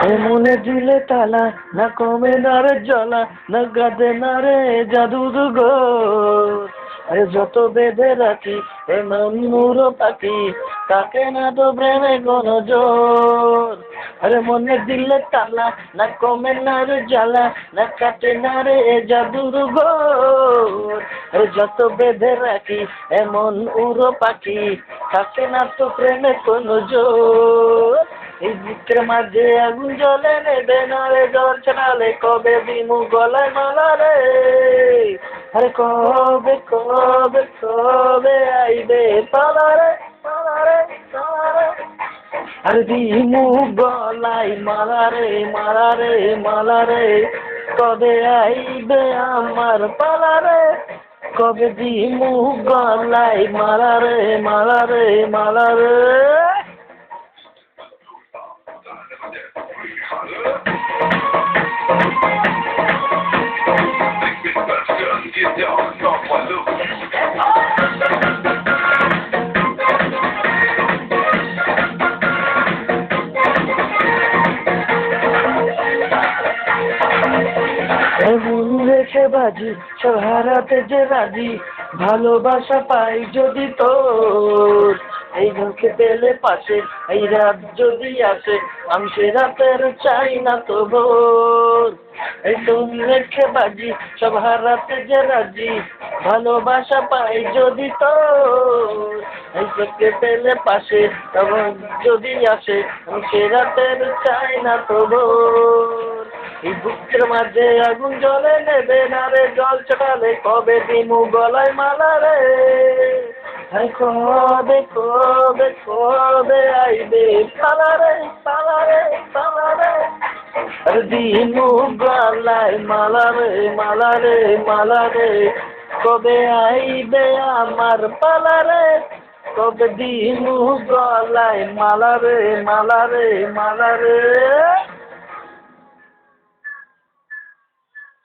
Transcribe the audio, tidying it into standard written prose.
মনে দিলে তালা, না কমে না রে জ্বালা, না গাদে না রে জাদুর ঘোর। আরে যত বেঁধে রাখি এ মন মুরো পাখি, তাকে না তো প্রেমে কোনো জোর। আরে মনে দিলে তালা, না কমে না রে জ্বালা, না কাটে না রে জাদুর ঘোর। আরে যত বেঁধে রাখি এমন উড়ো পাখি, থাকে না তো প্রেমে কোনো জোর। এই বুকের মাঝে আগুন জ্বলে, নেবে না রে জল ছড়ালে, কবে দিমু গলায় মালা রে। আরে কবে কবে কবে আইবে পালা রে, পালা রে, পালা রে। আরে দিমু গলায় মালা রে, মালা রে, মালা রে। কবে আইবে আমার পালা রে, কবে দিমু গলায় মালা রে, মালা রে, মালা রে। Get down, stop my look. এমন রেখে বাজি সব হারাতে যে রাজি, ভালোবাসা পাই যদি তোর। এই মুখে পেলে পাশে এই রাত যদি আসে, আমি সে রাতের চাই না তো ভোর। এই মন রেখে বাজি সব হারাতে যে রাজি, ভালোবাসা পাই যদি তোর। এই মুখে পেলে পাশে তখন যদি আসে, আমি সে রাতের চাই না তো ভোর। এই বুকের মাঝে আগুন জ্বলে, নেবে না রে জল ছড়ালে, কবে দিমু গলায় মালা রে। হাই কবে কবে কবে আইবে পালা রে, পালা রে, পালা রে। আরে দিমু গলায় মালা রে, মালা রে, মালা রে। কবে আইবে আমার পালা রে, কবে দিমু গলায় মালা রে, মালা রে, মালা রে।